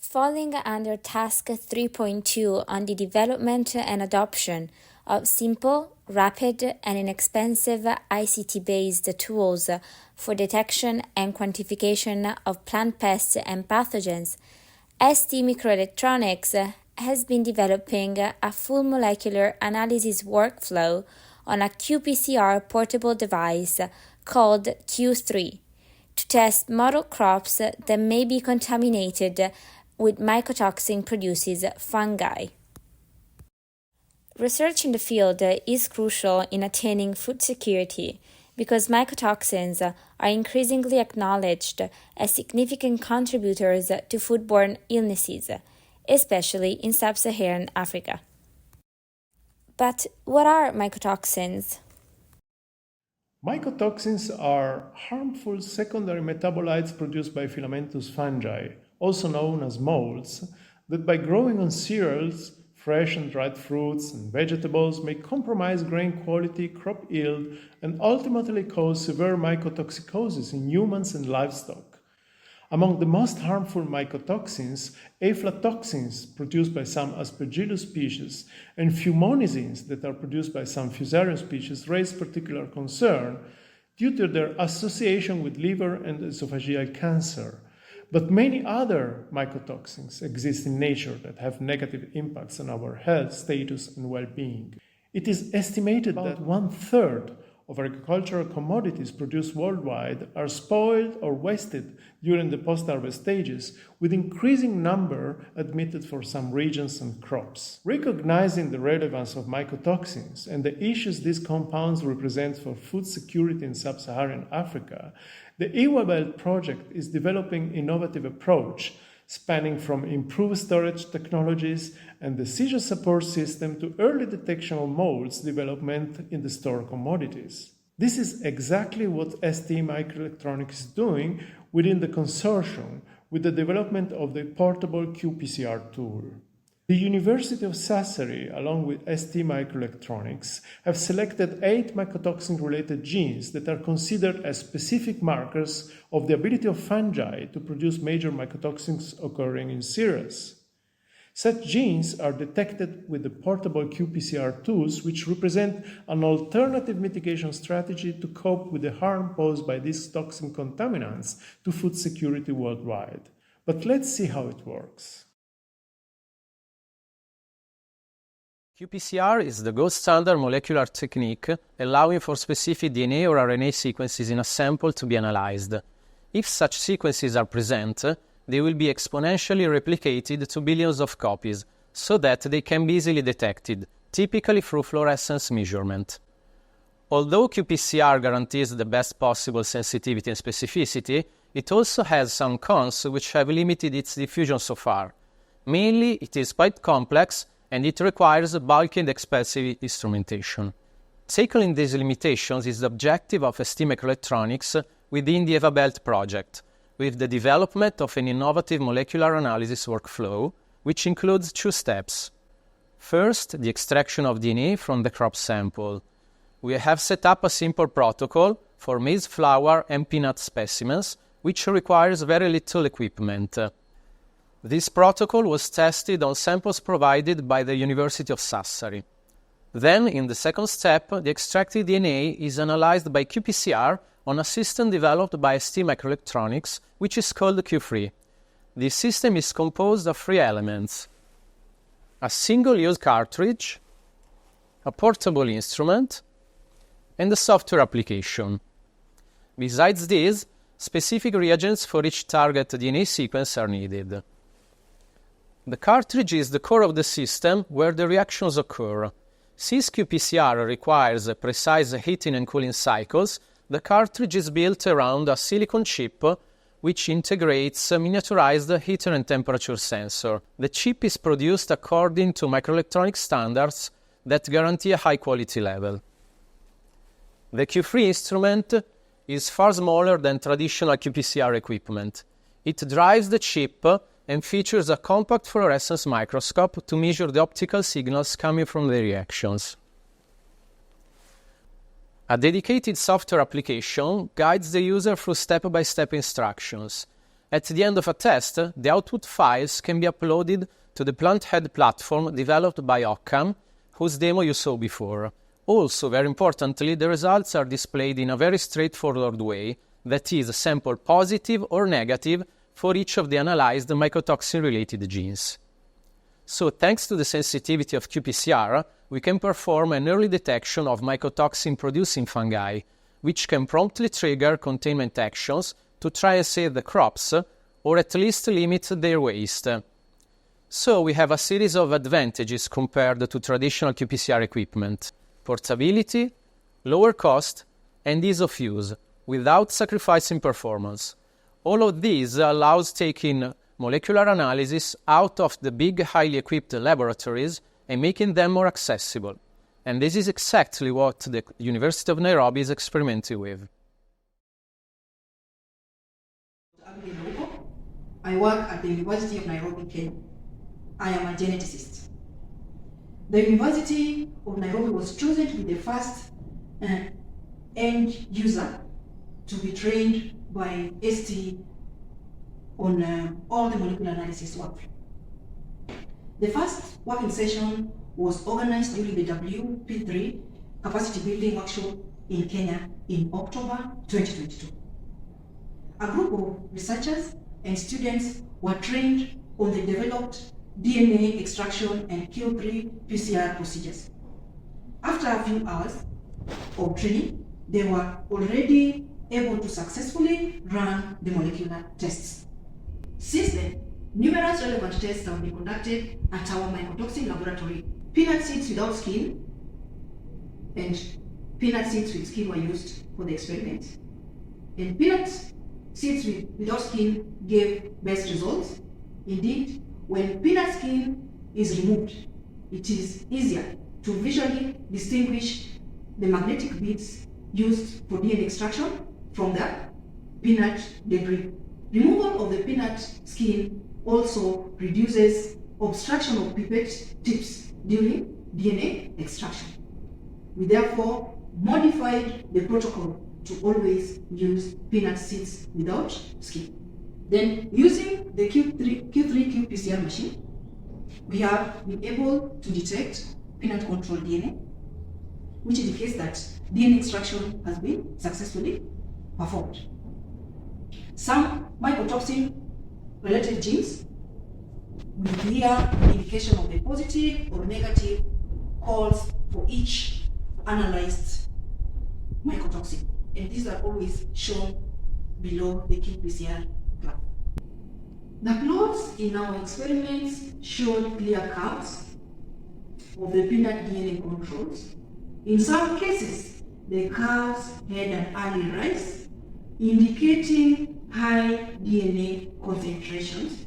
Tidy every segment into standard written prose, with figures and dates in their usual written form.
Falling under Task 3.2 on the development and adoption of simple, rapid, and inexpensive ICT-based tools for detection and quantification of plant pests and pathogens, STMicroelectronics has been developing a full molecular analysis workflow on a qPCR portable device called Q3 to test model crops that may be contaminated with mycotoxin produces fungi. Research in the field is crucial in attaining food security because mycotoxins are increasingly acknowledged as significant contributors to foodborne illnesses, especially in sub-Saharan Africa. But what are mycotoxins? Mycotoxins are harmful secondary metabolites produced by filamentous fungi, also known as molds, that by growing on cereals, fresh and dried fruits and vegetables may compromise grain quality, crop yield, and ultimately cause severe mycotoxicosis in humans and livestock. Among the most harmful mycotoxins, aflatoxins produced by some Aspergillus species and fumonisins that are produced by some Fusarium species raise particular concern due to their association with liver and esophageal cancer. But many other mycotoxins exist in nature that have negative impacts on our health, status, and well-being. It is estimated that 1/3 of agricultural commodities produced worldwide are spoiled or wasted during the post-harvest stages, with increasing number admitted for some regions and crops. Recognizing the relevance of mycotoxins and the issues these compounds represent for food security in sub-Saharan Africa, the EWABELT Project is developing an innovative approach spanning from improved storage technologies and the seizure support system to early detection of molds development in the store commodities. This is exactly what STMicroelectronics is doing within the consortium with the development of the portable qPCR tool. The University of Sassari, along with STMicroelectronics, have selected 8 mycotoxin-related genes that are considered as specific markers of the ability of fungi to produce major mycotoxins occurring in cereals. Such genes are detected with the portable qPCR tools, which represent an alternative mitigation strategy to cope with the harm posed by these toxin contaminants to food security worldwide. But let's see how it works. qPCR is the gold standard molecular technique allowing for specific DNA or RNA sequences in a sample to be analyzed. If such sequences are present, they will be exponentially replicated to billions of copies, so that they can be easily detected, typically through fluorescence measurement. Although qPCR guarantees the best possible sensitivity and specificity, it also has some cons which have limited its diffusion so far. Mainly, it is quite complex and it requires bulky and expensive instrumentation. Tackling these limitations is the objective of STMicroelectronics within the EWABELT project, with the development of an innovative molecular analysis workflow, which includes 2 steps. First, the extraction of DNA from the crop sample. We have set up a simple protocol for maize flour and peanut specimens, which requires very little equipment. This protocol was tested on samples provided by the University of Sassari. Then, in the second step, the extracted DNA is analyzed by qPCR on a system developed by STMicroelectronics, which is called Q3. This system is composed of 3 elements: a single-use cartridge, a portable instrument, and a software application. Besides this, specific reagents for each target DNA sequence are needed. The cartridge is the core of the system where the reactions occur. Since qPCR requires precise heating and cooling cycles, the cartridge is built around a silicon chip which integrates a miniaturized heater and temperature sensor. The chip is produced according to microelectronic standards that guarantee a high quality level. The Q3 instrument is far smaller than traditional qPCR equipment. It drives the chip and features a compact fluorescence microscope to measure the optical signals coming from the reactions. A dedicated software application guides the user through step-by-step instructions. At the end of a test, the output files can be uploaded to the Planthead platform developed by OCCAM, whose demo you saw before. Also, very importantly, the results are displayed in a very straightforward way, that is, sample positive or negative for each of the analyzed mycotoxin-related genes. So, thanks to the sensitivity of qPCR, we can perform an early detection of mycotoxin-producing fungi, which can promptly trigger containment actions to try and save the crops, or at least limit their waste. So we have a series of advantages compared to traditional qPCR equipment: portability, lower cost, and ease of use, without sacrificing performance. All of these allows taking molecular analysis out of the big, highly equipped laboratories and making them more accessible. And this is exactly what the University of Nairobi is experimenting with. I work at the University of Nairobi, Kenya. I am a geneticist. The University of Nairobi was chosen to be the first end user to be trained by ST on all the molecular analysis work. The first working session was organized during the WP3 capacity building workshop in Kenya in October 2022. A group of researchers and students were trained on the developed DNA extraction and qPCR procedures. After a few hours of training, they were already able to successfully run the molecular tests. Since then, numerous relevant tests have been conducted at our mycotoxin laboratory. Peanut seeds without skin and peanut seeds with skin were used for the experiment. And peanut seeds without skin gave best results. Indeed, when peanut skin is removed, it is easier to visually distinguish the magnetic beads used for DNA extraction from the peanut debris. Removal of the peanut skin also reduces obstruction of pipette tips during DNA extraction. We therefore modified the protocol to always use peanut seeds without skin. Then, using the Q3 qPCR machine, we have been able to detect peanut controlled DNA, which indicates that DNA extraction has been successfully performed. Some mycotoxin-related genes with clear indication of the positive or negative calls for each analyzed mycotoxin, and these are always shown below the qPCR graph. The plots in our experiments showed clear curves of the peanut DNA controls. In some cases, the curves had an early rise, indicating high DNA concentrations,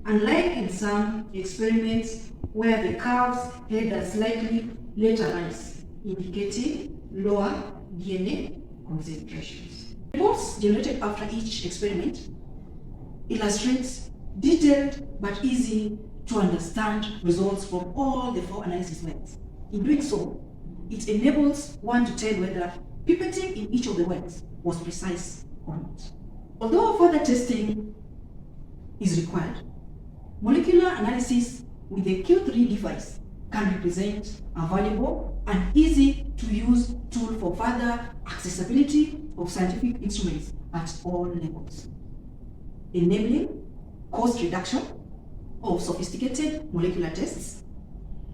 unlike in some experiments where the curves had a slightly later rise, indicating lower DNA concentrations. Reports generated after each experiment illustrates detailed but easy to understand results from all the 4 analysis wells. In doing so, it enables one to tell whether pipetting in each of the wells was precise or not. Although further testing is required, molecular analysis with the Q3 device can represent a valuable and easy to use tool for further accessibility of scientific instruments at all levels, enabling cost reduction of sophisticated molecular tests,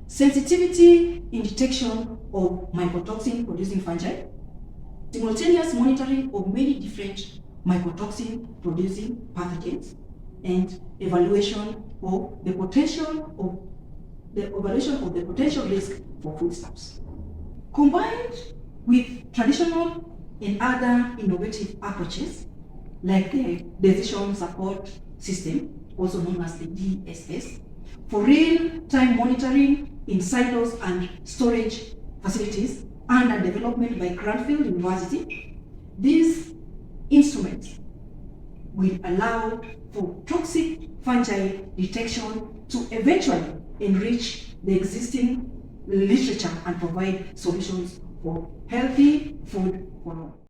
sensitivity in detection of mycotoxin producing fungi, simultaneous monitoring of many different mycotoxin producing pathogens, and evaluation of the potential risk for foodstuffs. Combined with traditional and other innovative approaches like the decision support system, also known as the DSS, for real-time monitoring in silos and storage facilities under development by Cranfield University, these instruments will allow for toxic fungi detection to eventually enrich the existing literature and provide solutions for healthy food for all.